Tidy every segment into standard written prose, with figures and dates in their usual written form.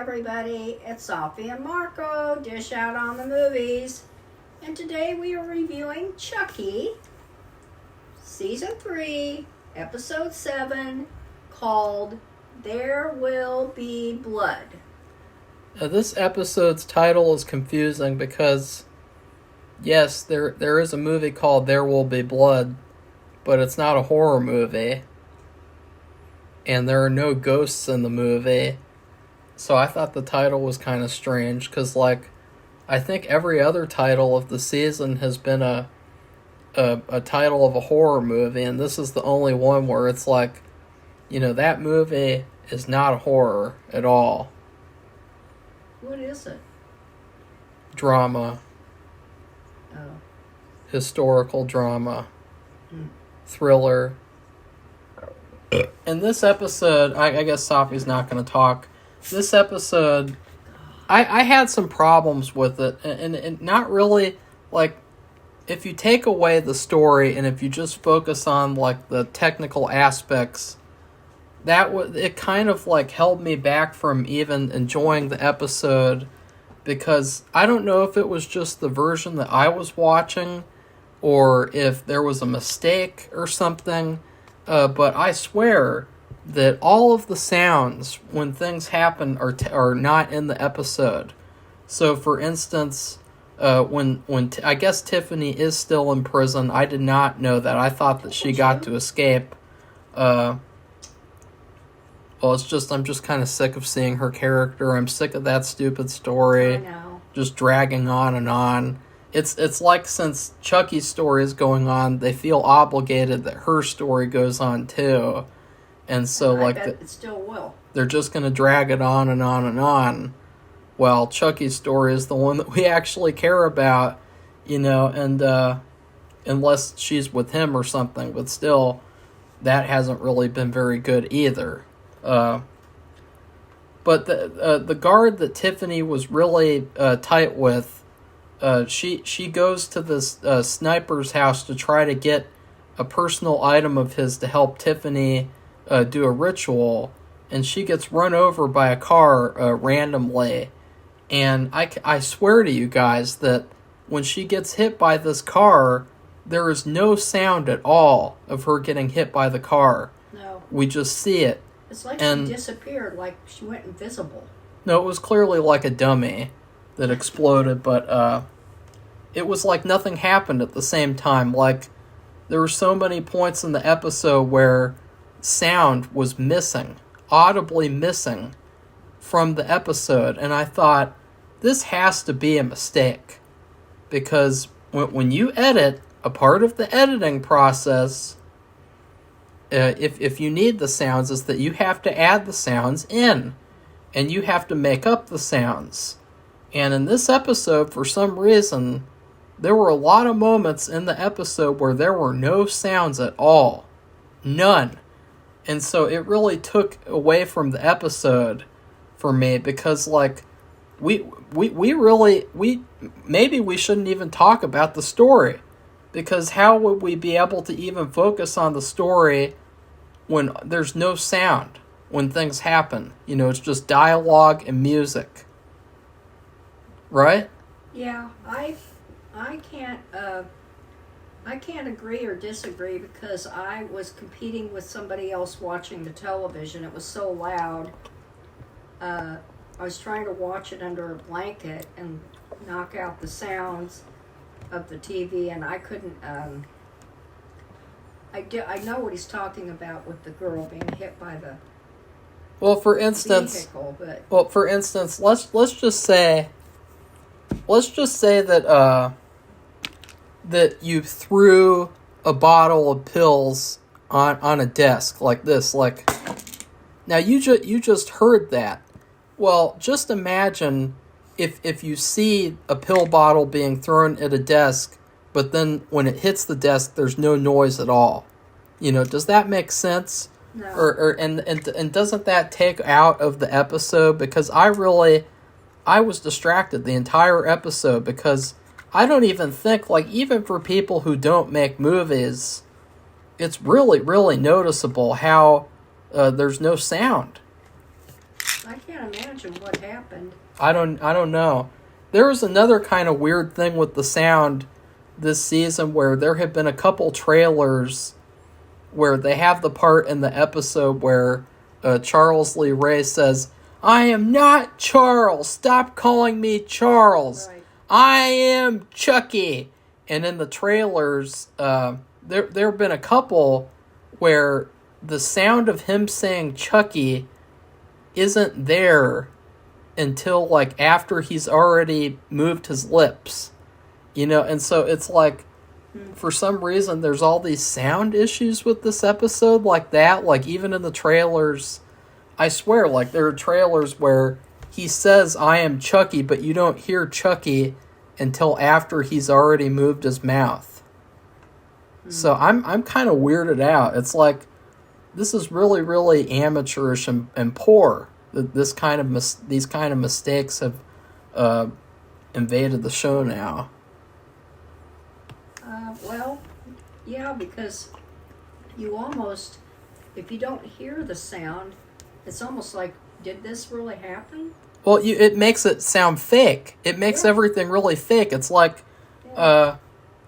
everybody, it's Safi and Marco, dish out on the movies. And today we are reviewing Chucky, Season 3, Episode 7, called There Will Be Blood. This episode's title is confusing because, yes, there is a movie called There Will Be Blood, but it's not a horror movie. And there are no ghosts in the movie. So I thought the title was kind of strange, because, I think every other title of the season has been a title of a horror movie, and this is the only one where it's that movie is not a horror at all. What is it? Drama. Oh. Historical drama. Thriller. In this episode, I guess Safi's not going to talk. This episode, I had some problems with it, and not really, if you take away the story and if you just focus on, the technical aspects, it kind of, held me back from even enjoying the episode, because I don't know if it was just the version that I was watching, or if there was a mistake or something, but I swear that all of the sounds when things happen are not in the episode. So, for instance, when I guess Tiffany is still in prison. I did not know that. I thought that she got to escape. Well, I'm just kind of sick of seeing her character. I'm sick of that stupid story. I know. Just dragging on and on. It's like, since Chucky's story is going on, they feel obligated that her story goes on too. And so, I bet it still will. They're just going to drag it on and on and on. Well, Chucky's story is the one that we actually care about, and unless she's with him or something. But still, that hasn't really been very good either. But the guard that Tiffany was really tight with, she goes to this sniper's house to try to get a personal item of his to help Tiffany do a ritual, and she gets run over by a car randomly. And I swear to you guys that when she gets hit by this car, there is no sound at all of her getting hit by the car. No. We just see it. It's like she disappeared, like she went invisible. No, it was clearly like a dummy that exploded, but it was like nothing happened at the same time. There were so many points in the episode where sound was missing, audibly missing from the episode, and I thought, this has to be a mistake, because when you edit, a part of the editing process, if you need the sounds, is that you have to add the sounds in, and you have to make up the sounds. And in this episode, for some reason, there were a lot of moments in the episode where there were no sounds at all. None. And so it really took away from the episode for me, because we maybe we shouldn't even talk about the story, because how would we be able to even focus on the story when there's no sound when things happen? It's just dialogue and music. Right? Yeah, I can't agree or disagree, because I was competing with somebody else watching the television. It was so loud. I was trying to watch it under a blanket and knock out the sounds of the TV, and I couldn't. I know what he's talking about with the girl being hit by the for instance, vehicle, but let's just say that that you threw a bottle of pills on a desk like this. Now you just heard that. Well, just imagine if you see a pill bottle being thrown at a desk, but then when it hits the desk, there's no noise at all. Does that make sense? No. And doesn't that take out of the episode? Because I was distracted the entire episode, because I don't even think, even for people who don't make movies, it's really, really noticeable how there's no sound. I can't imagine what happened. I don't know. There was another kind of weird thing with the sound this season where there have been a couple trailers where they have the part in the episode where Charles Lee Ray says, "I am not Charles. Stop calling me Charles. Right. I am Chucky." And in the trailers, there have been a couple where the sound of him saying Chucky isn't there until like after he's already moved his lips, and so it's like for some reason there's all these sound issues with this episode like that. Like even in the trailers, I swear, like there are trailers where he says I am Chucky, but you don't hear Chucky until after he's already moved his mouth. So I'm kind of weirded out. It's like this is really, really amateurish and poor. These kind of mistakes have invaded the show now. Well, yeah, because you almost, if you don't hear the sound, it's almost like, did this really happen? Well, it makes it sound fake. It makes everything really fake. It's like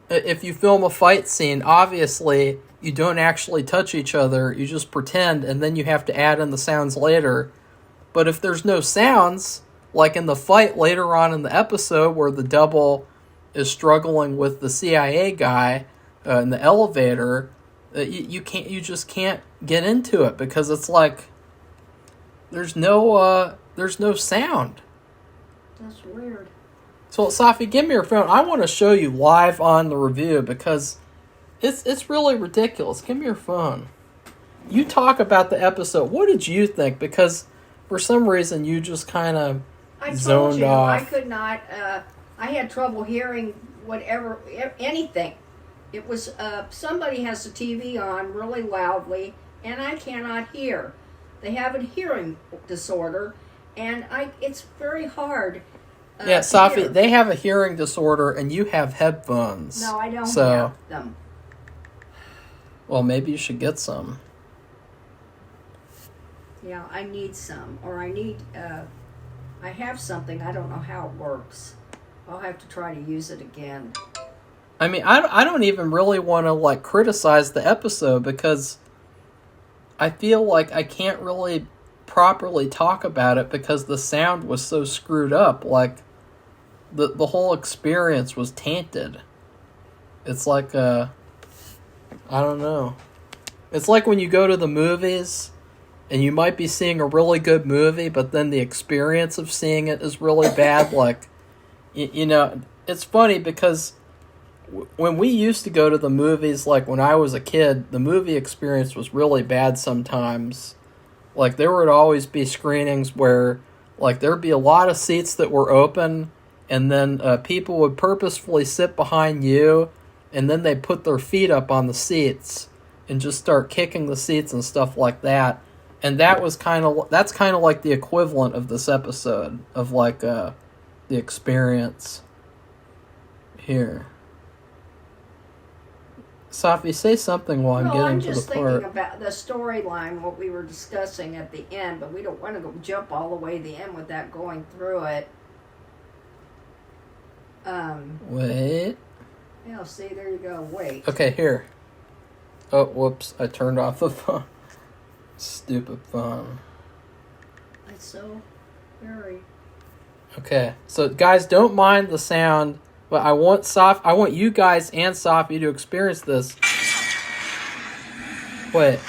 if you film a fight scene, obviously you don't actually touch each other. You just pretend, and then you have to add in the sounds later. But if there's no sounds, like in the fight later on in the episode where the double is struggling with the CIA guy in the elevator, you just can't get into it because it's like there's no sound. That's weird. So Safi, give me your phone. I want to show you live on the review because it's really ridiculous. Give me your phone. You talk about the episode. What did you think? Because for some reason you just kind of zoned off. I could not. I had trouble hearing anything. It was somebody has the TV on really loudly, and I cannot hear. They have a hearing disorder, and it's very hard. Yeah, Safi, they have a hearing disorder, and you have headphones. No, I don't have them. Well, maybe you should get some. Yeah, I need some, or I have something. I don't know how it works. I'll have to try to use it again. I mean, I don't even really want to like criticize the episode because I feel like I can't really properly talk about it because the sound was so screwed up. Like the whole experience was tainted. It's like I don't know. It's like when you go to the movies and you might be seeing a really good movie, but then the experience of seeing it is really bad. Like, it's funny because when we used to go to the movies, like when I was a kid, the movie experience was really bad sometimes. Like there would always be screenings where like there'd be a lot of seats that were open, and then people would purposefully sit behind you, and then they'd put their feet up on the seats and just start kicking the seats and stuff like that. And that's kind of like the equivalent of this episode of like the experience here. Safi, say something while I'm getting to the part. I'm just thinking about the storyline, what we were discussing at the end, but we don't want to jump all the way to the end without going through it. Wait. Yeah, see, there you go. Wait. Okay, here. Oh, whoops. I turned off the phone. Stupid phone. It's so very... Okay, so guys, don't mind the sound, but I want you guys and Safi to experience this. Wait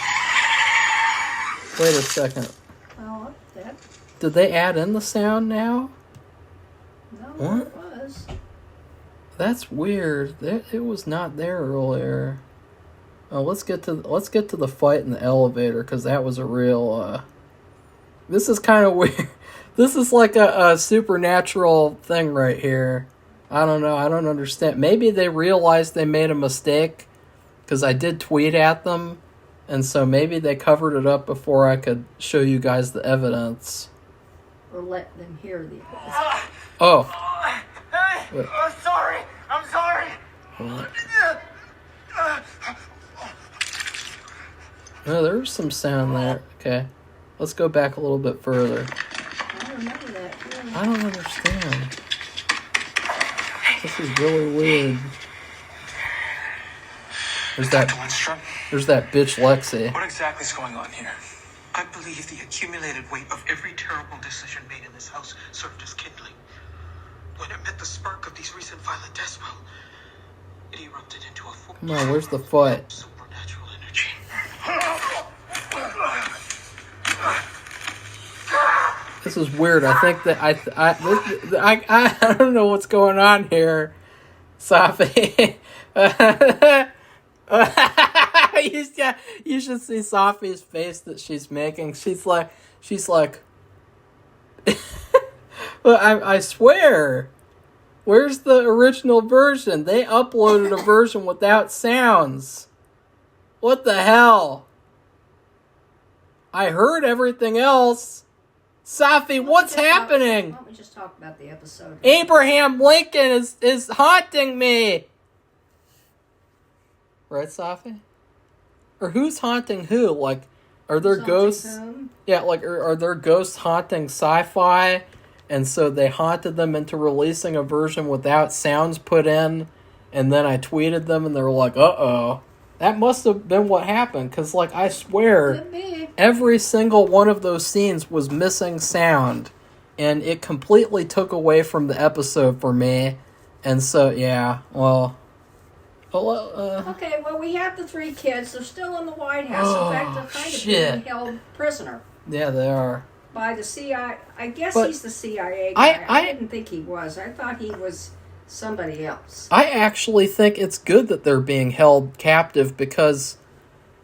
a second. Oh, that... Did they add in the sound now? No, What? it was. That's weird. It was not there earlier. Oh, let's get to the fight in the elevator because that was a real. This is kind of weird. This is like a supernatural thing right here. I don't know. I don't understand. Maybe they realized they made a mistake because I did tweet at them, and so maybe they covered it up before I could show you guys the evidence. Or let them hear the... Oh. Hey, I'm sorry. What? Oh, there was some sound there. Okay. Let's go back a little bit further. but yeah. I don't understand. This is really weird. There's that bitch Lexi. What exactly is going on here? I believe the accumulated weight of every terrible decision made in this house served as kindling. When it met the spark of these recent violent deaths, well, it erupted into a full. Come on, where's the fight? Supernatural energy. This is weird. I think that I don't know what's going on here, Safi. You should see Safi's face that she's making. She's like, well, I swear, where's the original version? They uploaded a version without sounds. What the hell? I heard everything else. Safi, what's happening? Why don't we just talk about the episode? Abraham Lincoln is haunting me. Right, Safi? Or who's haunting who? Like, are there ghosts? Whom? Yeah, like, are there ghosts haunting Syfy? And so they haunted them into releasing a version without sounds put in. And then I tweeted them and they were like, uh-oh. That must have been what happened. Because, like, I swear, every single one of those scenes was missing sound. And it completely took away from the episode for me. And so, yeah, well... Okay, well, we have the 3 kids. They're still in the White House. In fact, they're kind of being held prisoner. Yeah, they are. By the CIA. I guess But he's the CIA guy. I didn't think he was. I thought he was somebody else. I actually think it's good that they're being held captive because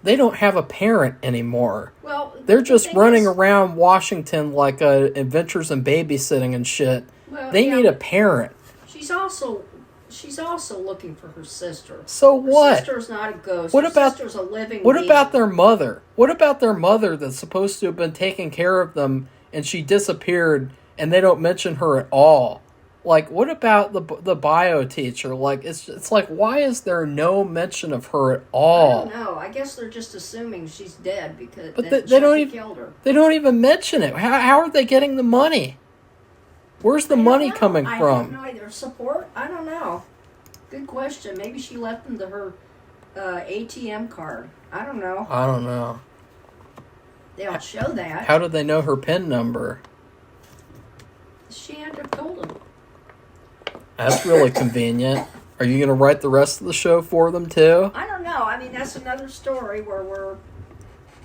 they don't have a parent anymore. Well, they're just running around Washington like adventures in babysitting and shit. Well, they need a parent. She's also looking for her sister. So what? Her sister's not a ghost. Her sister's a living What being. about their mother? What about their mother that's supposed to have been taking care of them and she disappeared and they don't mention her at all? Like, what about the bio teacher? Like, it's like, why is there no mention of her at all? I don't know. I guess they're just assuming she's dead because they don't even killed her. They don't even mention it. How are they getting the money? Where's the money coming from? I don't know either. Support? I don't know. Good question. Maybe she left them her ATM card. I don't know. They don't show that. How did they know her PIN number? She had to have told them. That's really convenient. Are you going to write the rest of the show for them, too? I don't know. I mean, that's another story where we're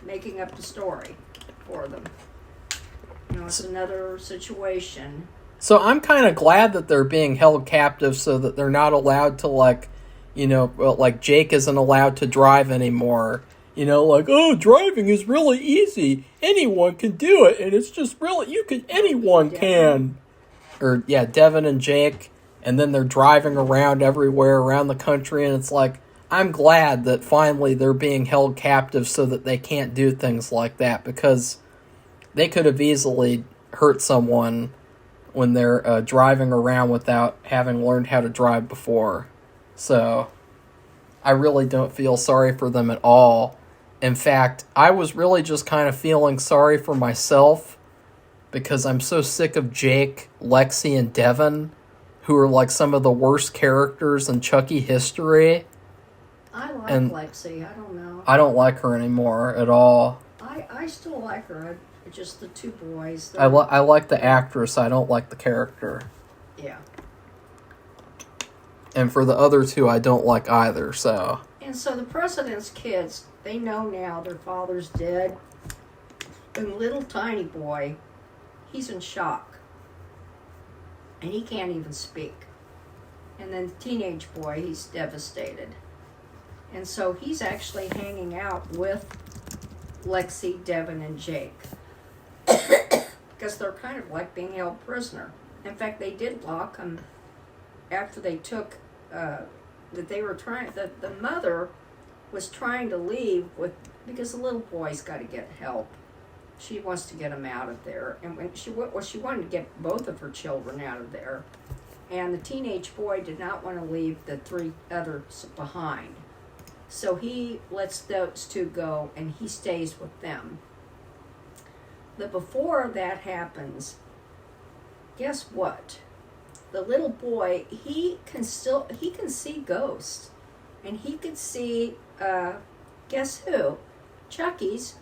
making up the story for them. You know, it's another situation. So I'm kind of glad that they're being held captive so that they're not allowed to, like, you know, like Jake isn't allowed to drive anymore. You know, like, oh, driving is really easy. Anyone can do it. And it's just really, anyone can. Or, yeah, Devin and Jake. And then they're driving around everywhere around the country. And it's like, I'm glad that finally they're being held captive so that they can't do things like that. Because they could have easily hurt someone when they're driving around without having learned how to drive before. So, I really don't feel sorry for them at all. In fact, I was really just kind of feeling sorry for myself because I'm so sick of Jake, Lexi, and Devin, who are like some of the worst characters in Chucky history. I like Lexi. I don't know. I don't like her anymore at all. I still like her. Just the 2 boys. I like the actress. I don't like the character. Yeah. And for the other 2, I don't like either, so... And so the president's kids, they know now their father's dead. And the little tiny boy, he's in shock. And he can't even speak. And then the teenage boy, he's devastated. And so he's actually hanging out with Lexi, Devin, and Jake. Because they're kind of like being held prisoner. In fact, they did lock them after they took... that they were trying, that the mother was trying to leave because the little boy's got to get help. She wants to get him out of there, and when she wanted to get both of her children out of there, and the teenage boy did not want to leave the 3 others behind, so he lets those 2 go, and he stays with them. But before that happens, guess what? The little boy, he can see ghosts. And he could see, guess who? Chucky's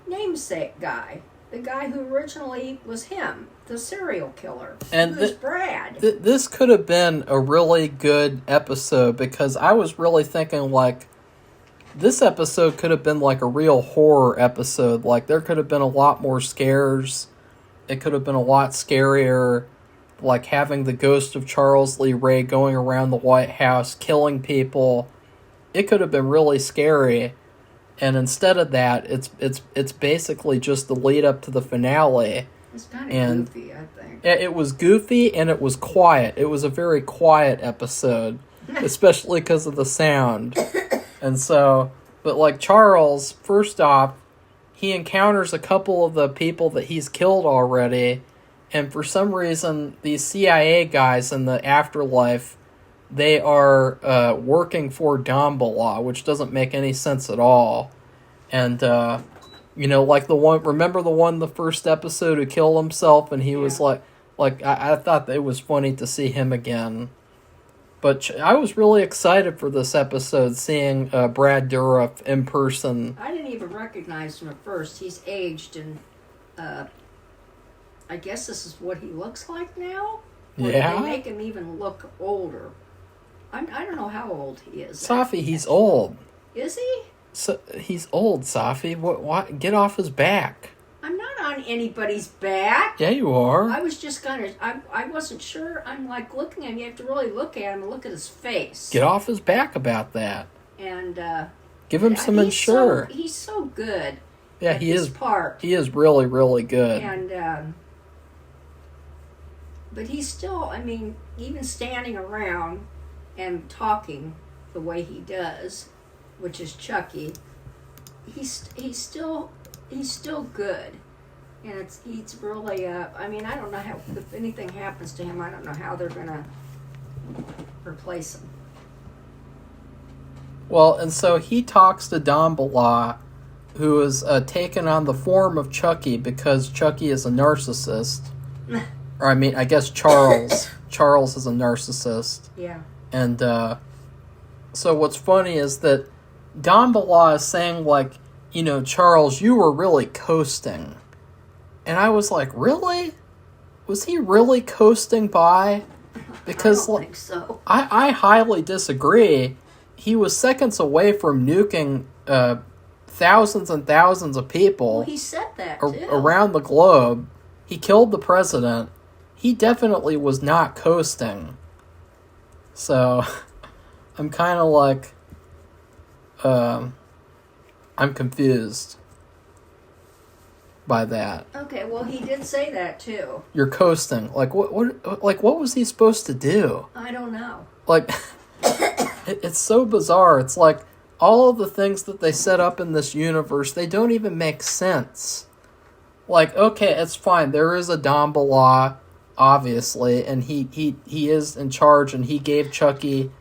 namesake guy. The guy who originally was him, the serial killer. And it was Brad. This could have been a really good episode, because I was really thinking, like, this episode could have been like a real horror episode. Like, there could have been a lot more scares. It could have been a lot scarier. Like, having the ghost of Charles Lee Ray going around the White House, killing people. It could have been really scary. And instead of that, it's basically just the lead up to the finale. It's kind of goofy, I think. It was goofy, and it was quiet. It was a very quiet episode, especially because of the sound. And so, but like Charles, first off, he encounters a couple of the people that he's killed already, and for some reason, these CIA guys in the Afterlife, they are working for Damballa, which doesn't make any sense at all. And, like the one, remember the one in the first episode who killed himself, and he was like I thought it was funny to see him again. But I was really excited for this episode, seeing Brad Dourif in person. I didn't even recognize him at first. He's aged, and I guess this is what he looks like now? Or Yeah. They make him even look older. I don't know how old he is. Safi, he's old. Is he? So, he's old, Safi. What? Get off his back. I'm not on anybody's back. Yeah, you are. I was just I wasn't sure. I'm like looking at him. You have to really look at him and look at his face. Get off his back about that. And give him some Ensure. He's so good. Yeah, at he this is. Part. He is really, really good. And but he's still. I mean, even standing around and talking the way he does, which is Chucky, he's still good, and he's really I mean, I don't know how, if anything happens to him, I don't know how they're gonna replace him. Well, and so he talks to Damballa, who is taken on the form of Chucky because Chucky is a narcissist. Or I mean, I guess Charles. Charles is a narcissist. Yeah. And so what's funny is that Damballa is saying, like, Charles, you were really coasting. And I was like, really? Was he really coasting by? Because I don't think so. I highly disagree. He was seconds away from nuking thousands and thousands of people. Well, he said that too. Around the globe. He killed the president. He definitely was not coasting. So, I'm kind of like, I'm confused by that. Okay, well, he did say that too. You're coasting. Like, what was he supposed to do? I don't know. Like, it's so bizarre. It's like, all of the things that they set up in this universe, they don't even make sense. Like, okay, it's fine. There is a Damballa, obviously, and he is in charge, and he gave Chucky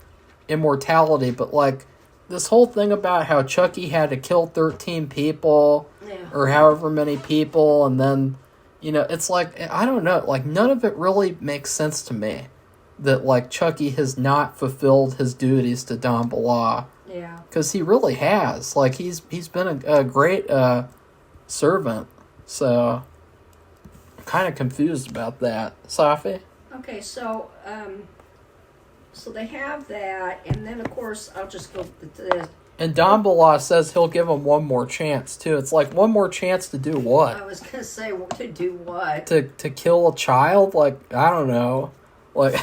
immortality, but, like, this whole thing about how Chucky had to kill 13 people, or however many people, and then, it's like, I don't know, like, none of it really makes sense to me, that, like, Chucky has not fulfilled his duties to Damballa. Yeah. Because he really has. Like, he's been a great servant. So, I'm kind of confused about that. Safi? Okay, so they have that, and then, of course, I'll just go to this. And Damballa says he'll give him one more chance, too. It's like, one more chance to do what? I was going to say, to do what? To kill a child? Like, I don't know. Like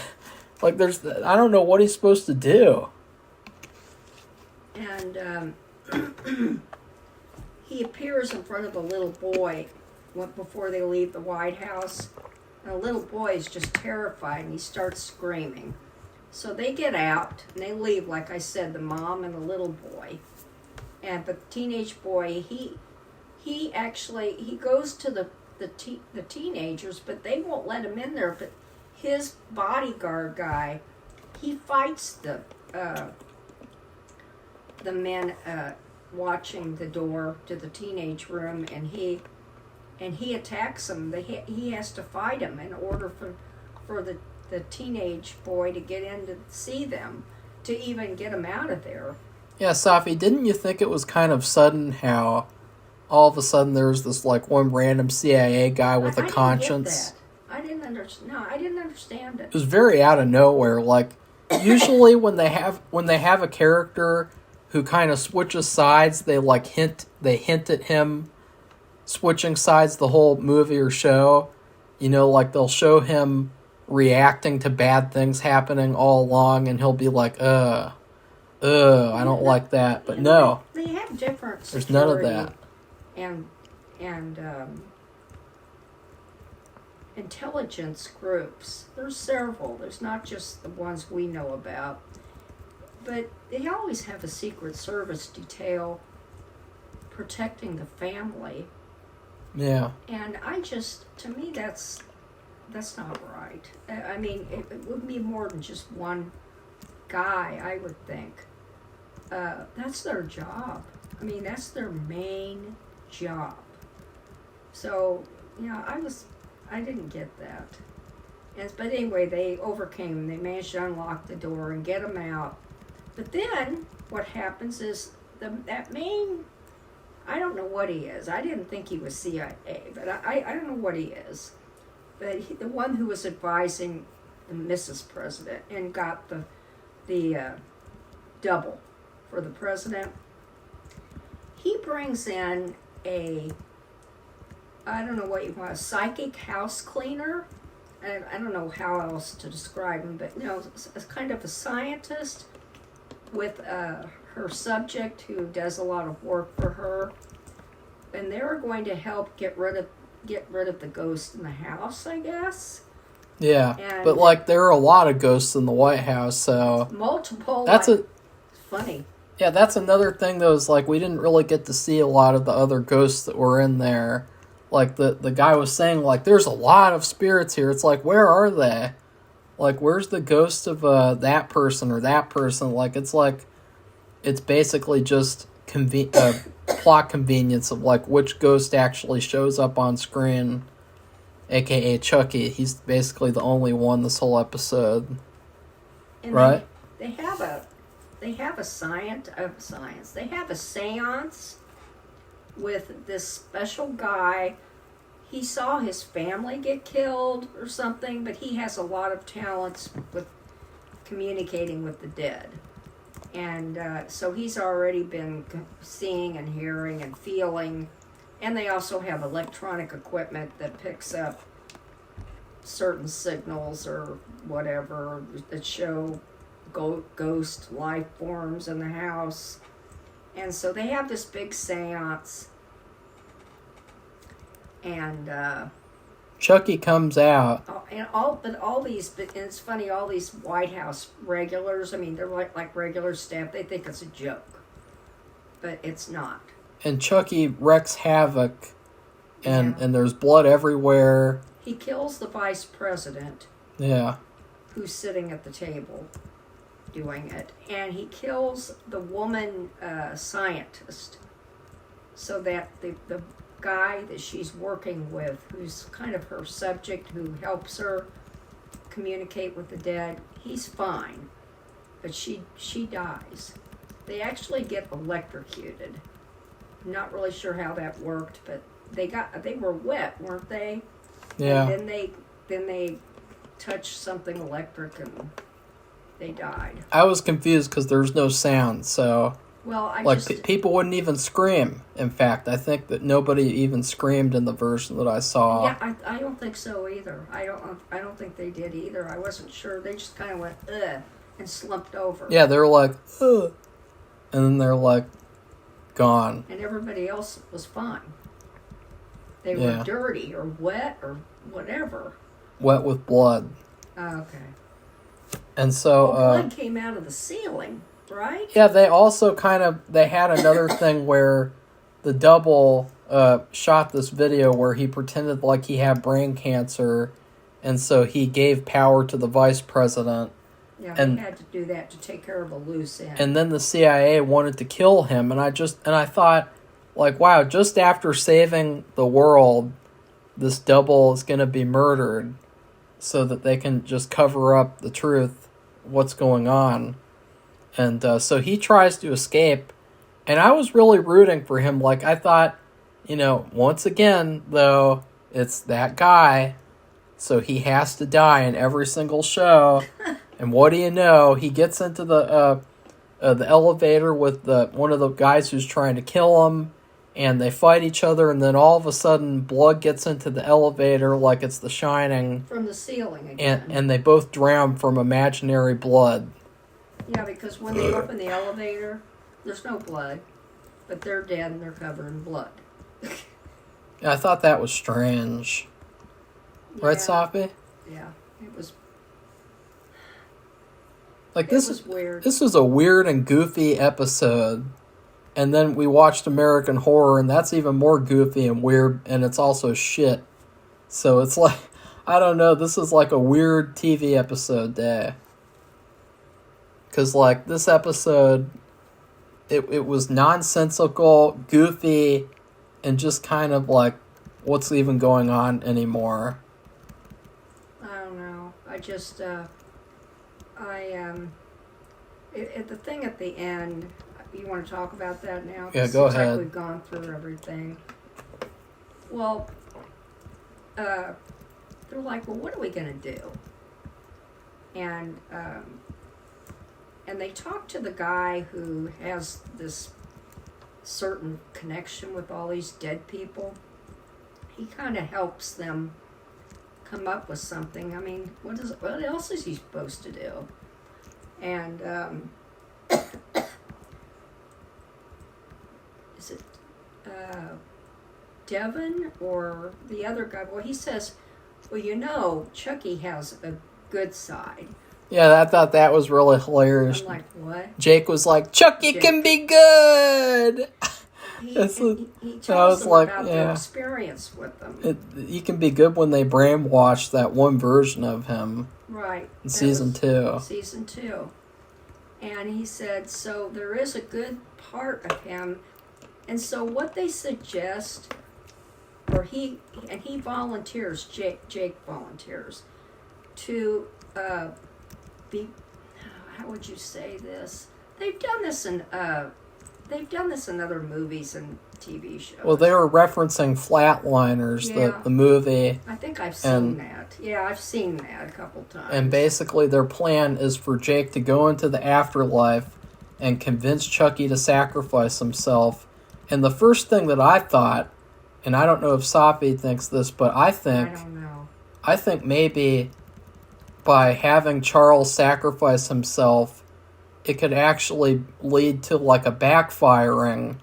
I don't know what he's supposed to do. And he appears in front of a little boy before they leave the White House. And the little boy is just terrified, and he starts screaming. So they get out, and they leave, like I said, the mom and the little boy. And the teenage boy, he actually goes to the teenagers, but they won't let him in there. But his bodyguard guy, he fights the men watching the door to the teenage room, and he attacks them. He has to fight him in order for the teenage boy to get in to see them, to even get him out of there. Yeah, Safi, didn't you think it was kind of sudden how all of a sudden there's this like one random CIA guy with a conscience? I didn't understand. No, I didn't understand it. It was very out of nowhere. Like usually when they have a character who kind of switches sides, they hint at him switching sides the whole movie or show. You know, like they'll show him reacting to bad things happening all along, and he'll be like, I don't like that. But no, they have different. There's none of that. And intelligence groups. There's several. There's not just the ones we know about, but they always have a Secret Service detail protecting the family. Yeah. And to me, that's not right. I mean, it would be more than just one guy, I would think. That's their job. I mean, that's their main job. So, I didn't get that. But anyway, they overcame. They managed to unlock the door and get him out. But then, what happens is that main... I don't know what he is. I didn't think he was CIA, but I don't know what he is. But the one who was advising the Mrs. President and got the double for the president, he brings in I don't know what you want, a psychic house cleaner. I don't know how else to describe him, but it's kind of a scientist with her subject who does a lot of work for her, and they're going to help get rid of the ghost in the house, I guess. Yeah, and but there are a lot of ghosts in the White House, so multiple. That's funny. Yeah, that's another thing though, is we didn't really get to see a lot of the other ghosts that were in there. Like the guy was saying, there's a lot of spirits here. It's where are they? Where's the ghost of that person or that person? It's basically just plot convenience of which ghost actually shows up on screen, aka Chucky. He's basically the only one this whole episode, and right? They have a science. They have a seance with this special guy. He saw his family get killed or something, but he has a lot of talents with communicating with the dead. And so he's already been seeing and hearing and feeling. And they also have electronic equipment that picks up certain signals or whatever that show ghost life forms in the house. And so they have this big seance. And Chucky comes out. But it's funny, all these White House regulars, I mean, they're like regular staff, they think it's a joke. But it's not. And Chucky wreaks havoc, and there's blood everywhere. He kills the vice president. Yeah. Who's sitting at the table doing it. And he kills the woman scientist. So that the guy that she's working with, who's kind of her subject, who helps her communicate with the dead, he's fine, but she dies. They actually get electrocuted. I'm not really sure how that worked, but they were wet, weren't they? Yeah. And then they touched something electric and they died. I was confused because there's no sound, so well, people wouldn't even scream. In fact, I think that nobody even screamed in the version that I saw. Yeah, I don't think so either. I don't think they did either. I wasn't sure. They just kind of went ugh and slumped over. Yeah, they were like ugh, and then they're gone. And everybody else was fine. They were dirty or wet or whatever. Wet with blood. Okay. And so blood came out of the ceiling, right? Yeah, they also they had another thing where the double shot this video where he pretended like he had brain cancer, and so he gave power to the vice president. Yeah, he had to do that to take care of a loose end. And then the CIA wanted to kill him, and I thought, wow, just after saving the world, this double is going to be murdered. so that they can just cover up the truth, what's going on. And so he tries to escape, and I was really rooting for him. Like, I thought, once again, though, it's that guy, so he has to die in every single show. And what do you know? He gets into the elevator with one of the guys who's trying to kill him, and they fight each other, and then all of a sudden blood gets into the elevator like it's The Shining. From the ceiling again. And they both drown from imaginary blood. Yeah, because when they open the elevator, there's no blood, but they're dead and they're covered in blood. I thought that was strange. Yeah. Right, Safi? Yeah, it was... Like, this was weird. This was a weird and goofy episode. And then we watched American Horror, and that's even more goofy and weird, and it's also shit. So it's like, I don't know, this is like a weird TV episode day. Because, like, this episode, it was nonsensical, goofy, and just kind of like, what's even going on anymore? I don't know. I just, the thing at the end... You want to talk about that now? Yeah, go ahead. Like we've gone through everything. Well, they're like, well, what are we going to do? And they talk to the guy who has this certain connection with all these dead people. He kind of helps them come up with something. I mean, what else is he supposed to do? And is it Devin or the other guy? Well, he says, well, Chucky has a good side. Yeah, I thought that was really hilarious. I'm like, what? Jake was like, Chucky can be good! He tells them about their experience with them. He can be good when they brainwash that one version of him. Right. In season 2. Season 2. And he said, so there is a good part of him. And so what they suggest, he volunteers, Jake volunteers, to be, how would you say this? They've done this in other movies and TV shows. Well, they were referencing Flatliners, the movie. I think I've seen that. Yeah, I've seen that a couple times. And basically their plan is for Jake to go into the afterlife and convince Chucky to sacrifice himself. And the first thing that I thought, and I don't know if Safi thinks this, but I don't know. I think maybe by having Charles sacrifice himself, it could actually lead to like a backfiring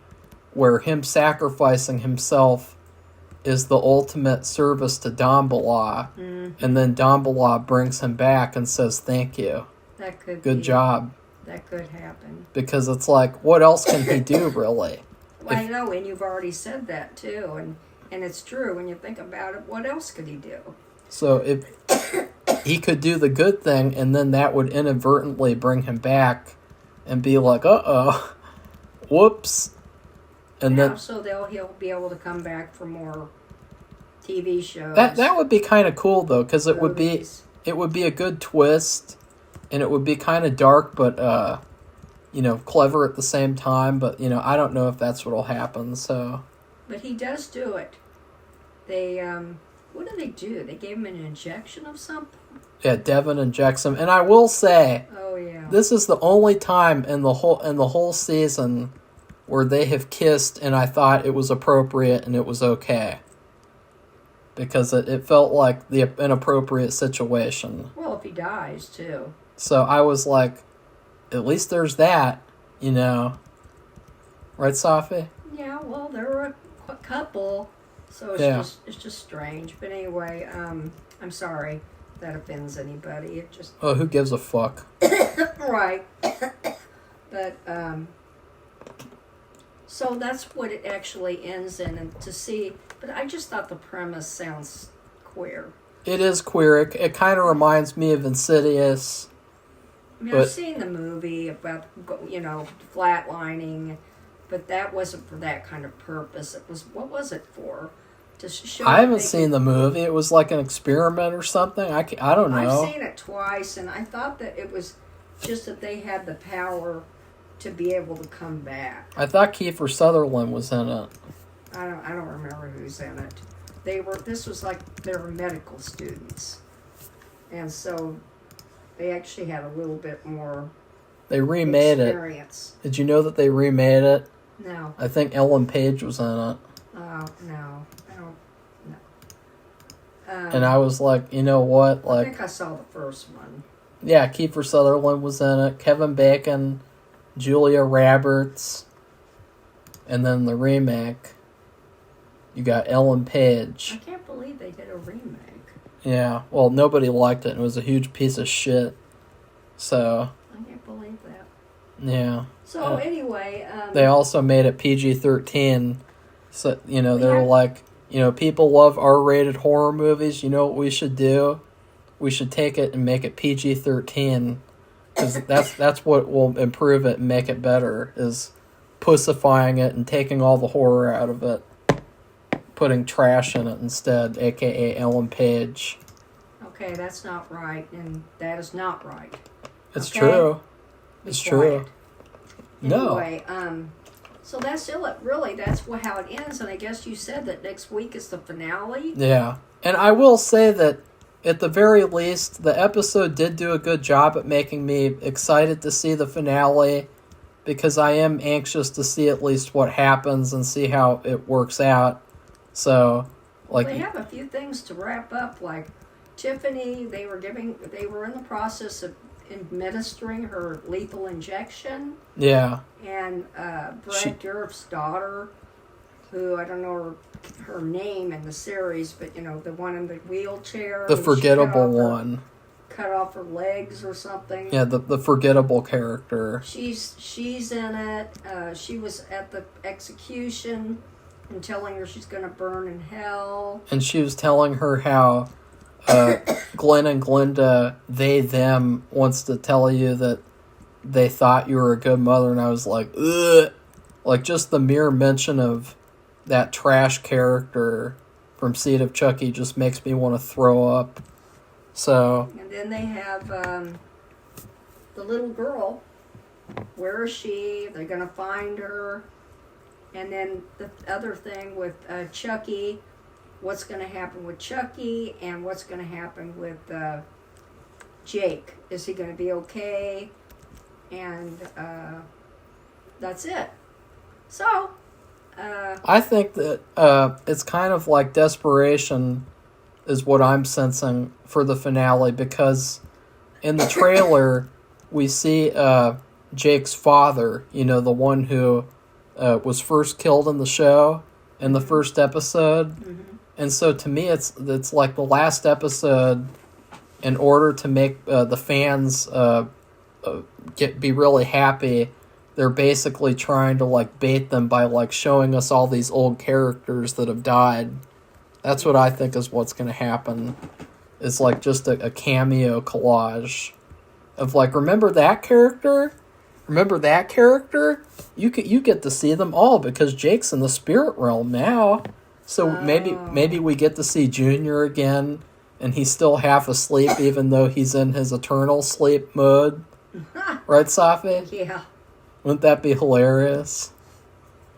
where him sacrificing himself is the ultimate service to Damballa. Mm-hmm. And then Damballa brings him back and says, thank you. That could Good job. That could happen. Because it's like, what else can he do, really? Well, I know, and you've already said that, too. And it's true. When you think about it, what else could he do? So if he could do the good thing, and then that would inadvertently bring him back and be like, uh-oh, whoops. And then so he'll be able to come back for more TV shows. That would be kind of cool, though, because it would be a good twist, and it would be kind of dark, but clever at the same time. But I don't know if that's what'll happen. So, but he does do it. They what do they do? They gave him an injection of something. Yeah, Devin injects him, and I will say, this is the only time in the whole season where they have kissed, and I thought it was appropriate and it was okay. Because it felt like an inappropriate situation. Well, if he dies, too. So I was like, at least there's that, Right, Safi? Yeah, well, there were a couple, so it's just strange. But anyway, I'm sorry if that offends anybody. It just... Oh, who gives a fuck? Right. But, so that's what it actually ends in, and to see... But I just thought the premise sounds queer. It is queer. It kind of reminds me of Insidious. I mean, I've seen the movie about, flatlining, but that wasn't for that kind of purpose. It was, what was it for? to show. I haven't seen the movie. It was like an experiment or something. I don't know. I've seen it twice, and I thought that it was just that they had the power to be able to come back. I thought Kiefer Sutherland was in it. I don't remember who's in it. This was like they were medical students, and so they actually had a little bit more. They remade experience. It. Did you know that they remade it? No. I think Ellen Page was in it. Oh no, I don't. No. And I was like, you know what? Like, I think I saw the first one. Yeah, Kiefer Sutherland was in it. Kevin Bacon, Julia Roberts, and then the remake. You got Ellen Page. I can't believe they did a remake. Yeah, well, nobody liked it. It was a huge piece of shit. So. I can't believe that. Yeah. So anyway, they also made it PG-13. So they're like, people love R-rated horror movies. You know what we should do? We should take it and make it PG-13, because that's what will improve it and make it better. Is pussifying it and taking all the horror out of it. Putting trash in it instead, a.k.a. Ellen Page. Okay, that's not right, and that is not right. It's true. It's true. Anyway, No. So that's still it. Really, that's how it ends, and I guess you said that next week is the finale? Yeah. And I will say that, at the very least, the episode did do a good job at making me excited to see the finale, because I am anxious to see at least what happens and see how it works out. So, like, they have a few things to wrap up. Like Tiffany, they were in the process of administering her lethal injection. Yeah. And Brett Dourif's daughter, who I don't know her name in the series, but the one in the wheelchair, the forgettable one, cut off her legs or something. Yeah, the forgettable character. She's in it. She was at the execution. And telling her she's going to burn in hell. And she was telling her how Glenn and Glenda, them, wants to tell you that they thought you were a good mother. And I was like, ugh. Like, just the mere mention of that trash character from Seed of Chucky just makes me want to throw up. So. And then they have the little girl. Where is she? They're going to find her. And then the other thing with Chucky, what's going to happen with Chucky and what's going to happen with Jake. Is he going to be okay? And that's it. So. I think that it's kind of like desperation is what I'm sensing for the finale, because in the trailer we see Jake's father, the one who was first killed in the show in the first episode. Mm-hmm. And so to me it's like the last episode, in order to make the fans be really happy, they're basically trying to like bait them by like showing us all these old characters that have died. That's what I think is what's going to happen. It's like just a cameo collage of like, remember that character? Remember that character? You get to see them all because Jake's in the spirit realm now. So maybe we get to see Junior again, and he's still half asleep even though he's in his eternal sleep mode. Right, Safi? Yeah. Wouldn't that be hilarious?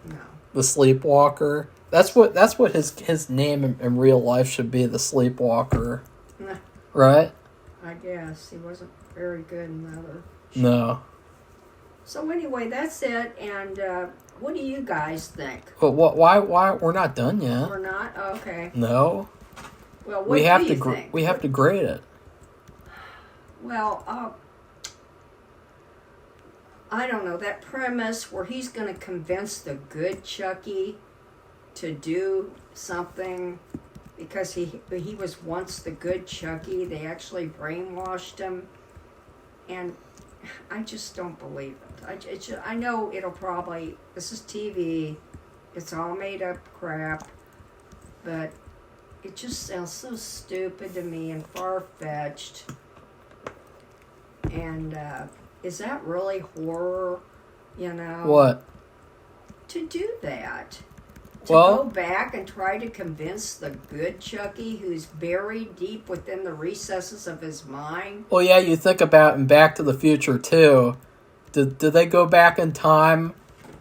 No. The Sleepwalker. That's what his name in real life should be, the Sleepwalker. Right? I guess. He wasn't very good in the other show. No. So anyway, that's it. And what do you guys think? But why we're not done yet? We're not? Oh, okay. No. Well, what do you think? We have to grade it. Well, I don't know. That premise where he's going to convince the good Chucky to do something because he was once the good Chucky. They actually brainwashed him. And I just don't believe it. I know it'll probably... This is TV. It's all made up crap. But it just sounds so stupid to me and far-fetched. And is that really horror? What? To do that. To go back and try to convince the good Chucky who's buried deep within the recesses of his mind. Well, yeah, you think about in Back to the Future, too. Did they go back in time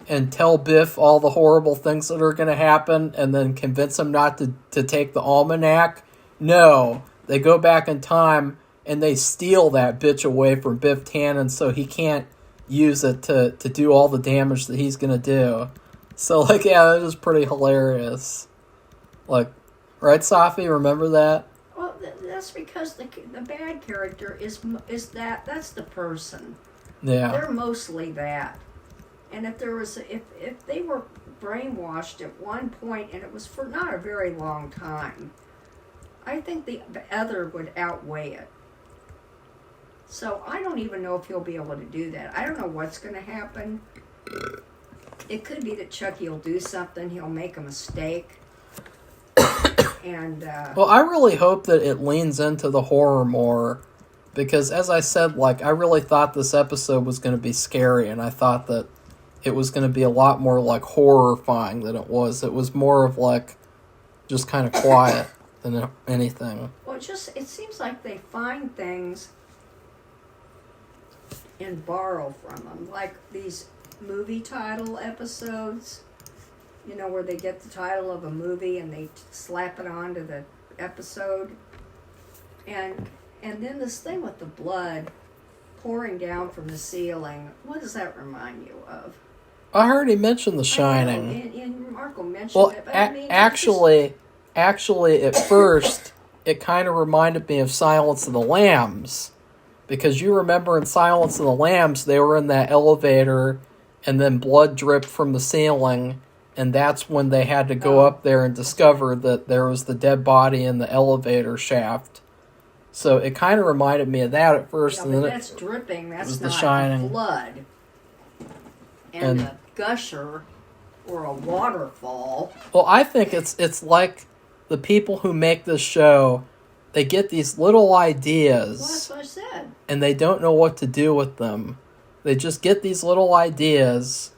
and tell Biff all the horrible things that are going to happen and then convince him not to take the almanac? No. They go back in time and they steal that bitch away from Biff Tannen so he can't use it to do all the damage that he's going to do. So, like, yeah, it was pretty hilarious. Like, right, Safi? Remember that? Well, that's because the bad character is that's the person. Yeah. They're mostly that. And if they were brainwashed at one point, and it was for not a very long time, I think the other would outweigh it. So I don't even know if he'll be able to do that. I don't know what's going to happen. It could be that Chucky will do something. He'll make a mistake. And well, I really hope that it leans into the horror more. Because as I said, like, I really thought this episode was going to be scary. And I thought that it was going to be a lot more, like, horrifying than it was. It was more of, like, just kind of quiet than anything. Well, it seems like they find things and borrow from them. Like these movie title episodes, you know, where they get the title of a movie and they slap it onto the episode. And then this thing with the blood pouring down from the ceiling, what does that remind you of? I heard he mentioned The Shining. And Marco mentioned it, but I mean... Actually, at first, it kind of reminded me of Silence of the Lambs. Because you remember in Silence of the Lambs, they were in that elevator, and then blood dripped from the ceiling, and that's when they had to go up there and discover that there was the dead body in the elevator shaft. So it kind of reminded me of that at first. Yeah, and but then that's dripping. That's The not Shining. blood. And a gusher or a waterfall. Well, I think it's like the people who make this show, they get these little ideas. Well, that's what I said. And they don't know what to do with them. They just get these little ideas,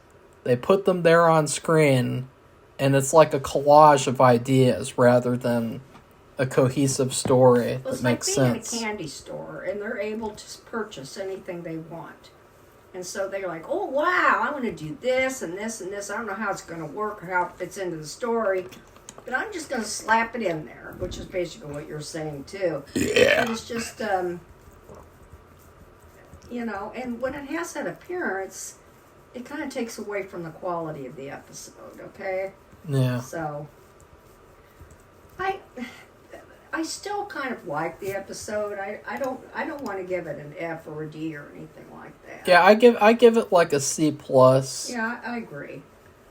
they put them there on screen, and it's like a collage of ideas rather than a cohesive story that makes sense. It's like being in a candy store, and they're able to purchase anything they want. And so they're like, oh, wow, I want to do this and this and this. I don't know how it's going to work or how it fits into the story, but I'm just going to slap it in there, which is basically what you're saying, too. Yeah. And it's just, you know, and when it has that appearance, it kind of takes away from the quality of the episode, okay? Yeah. So, I still kind of like the episode. I don't want to give it an F or a D or anything like that. Yeah, I give it like a C+. Yeah, I agree.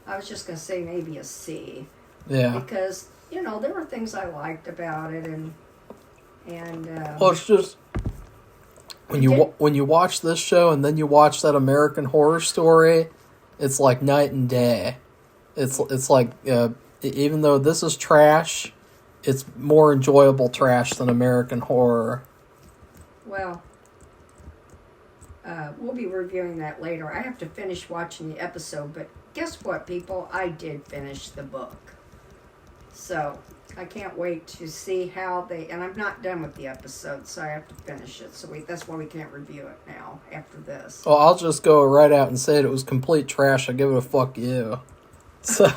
I was just going to say maybe a C. Yeah. Because, you know, there were things I liked about it, and well, it's just when you watch this show and then you watch that American Horror Story, it's like night and day. It's like even though this is trash, it's more enjoyable trash than American Horror. Well, we'll be reviewing that later. I have to finish watching the episode, but guess what, people? I did finish the book. So, I can't wait to see how and I'm not done with the episode, so I have to finish it. So that's why we can't review it now, after this. Well, I'll just go right out and say it was complete trash. I give it a fuck you. So...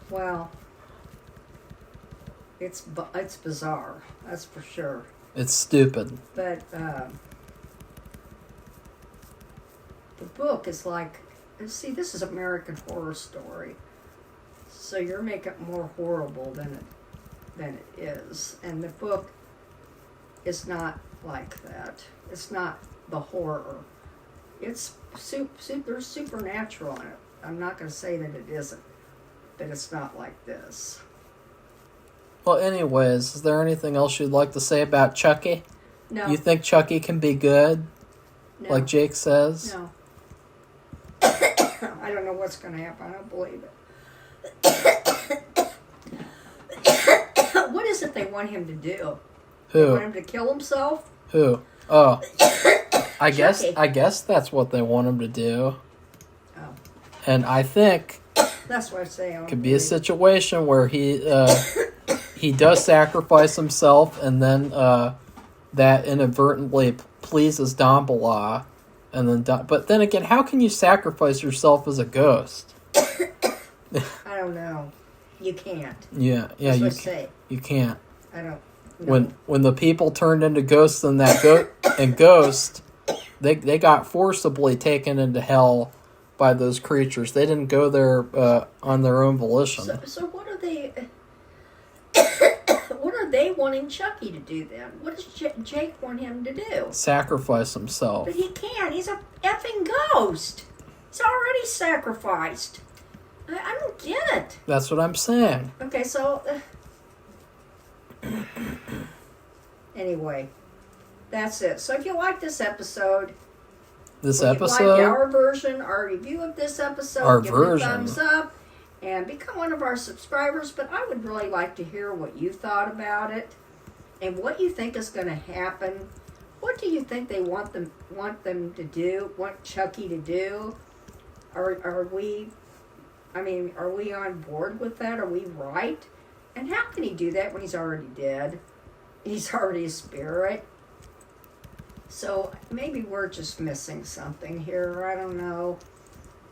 Well... It's bizarre, that's for sure. It's stupid. But the book is like, see, this is American Horror Story, so you're making it more horrible than it is. And the book is not like that. It's not the horror. It's there's supernatural in it. I'm not going to say that it isn't, but it's not like this. Well, anyways, is there anything else you'd like to say about Chucky? No. You think Chucky can be good? No. Like Jake says? No. I don't know what's going to happen. I don't believe it. What is it they want him to do? Who? They want him to kill himself? Who? Oh. I guess Chucky. that's what they want him to do. Oh. And I think That's what I say. Could be a situation where he does sacrifice himself, and then that inadvertently pleases Dumbledore, and then. But then again, how can you sacrifice yourself as a ghost? I don't know. You can't. Yeah, That's what I say. You can't. I don't. No. When the people turned into ghosts in that Ghost, they got forcibly taken into hell by those creatures. They didn't go there on their own volition. So what are they? What are they wanting Chucky to do then? What does Jake want him to do? Sacrifice himself. But he can't. He's a effing ghost. He's already sacrificed. I don't get it. That's what I'm saying. Okay, so anyway, that's it. So if you like this episode, like our version, our review of this episode, give it a thumbs up and become one of our subscribers. But I would really like to hear what you thought about it and what you think is going to happen. What do you think they want them to do? Want Chucky to do? Are we on board with that? Are we right? And how can he do that when he's already dead? He's already a spirit. So maybe we're just missing something here. I don't know.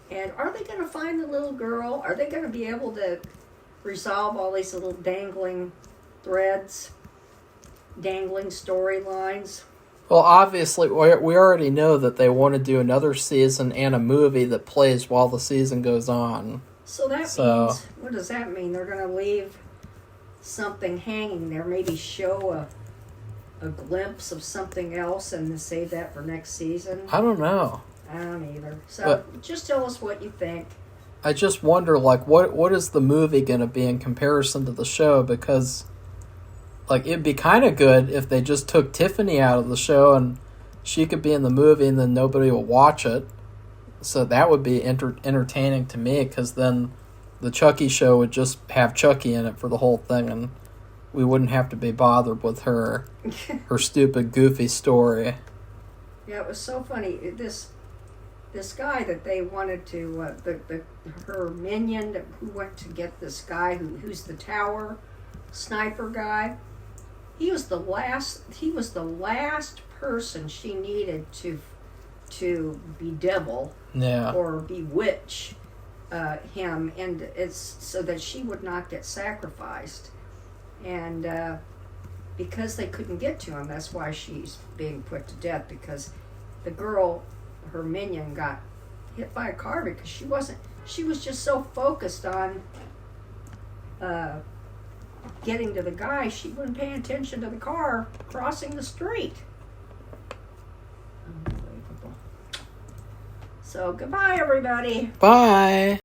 And are they going to find the little girl? Are they going to be able to resolve all these little dangling threads, dangling storylines? Well, obviously, we already know that they want to do another season and a movie that plays while the season goes on. So that means, what does that mean? They're going to leave something hanging there, maybe show a glimpse of something else and save that for next season? I don't know. I don't either. So just tell us what you think. I just wonder, what is the movie going to be in comparison to the show? Because, it'd be kind of good if they just took Tiffany out of the show and she could be in the movie and then nobody will watch it. So that would be entertaining to me, because then the Chucky show would just have Chucky in it for the whole thing, and we wouldn't have to be bothered with her stupid, goofy story. Yeah, it was so funny. This guy that they wanted to, her minion who went to get this guy who's the tower sniper guy. He was the last person she needed to bedevil or bewitch him, and it's so that she would not get sacrificed. And because they couldn't get to him, that's why she's being put to death, because the girl, her minion, got hit by a car because she was just so focused on getting to the guy, she wasn't paying attention to the car crossing the street. Unbelievable. So goodbye, everybody. Bye.